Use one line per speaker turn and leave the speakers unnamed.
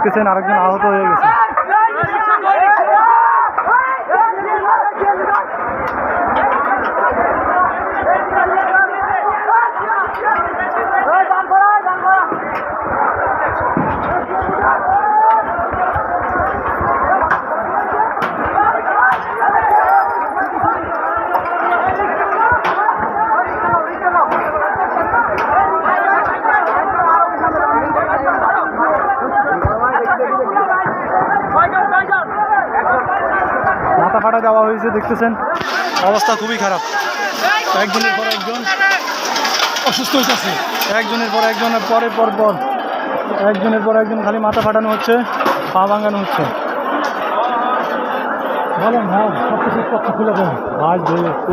দেখতেছেন আরেকজন আহত হয়ে গেছে। মাথা ফাটা দেওয়া হয়েছে, দেখতেছেন অবস্থা খুবই খারাপ। একজনের পর একজন অসুস্থ হইতেছে, একজনের পর একজনের পর একজনের পর একজন খালি মাথা ফাটানো হচ্ছে, পা ভাঙানো হচ্ছে। বলেন ভাই, সব কিছু খুলে দেন ভাই।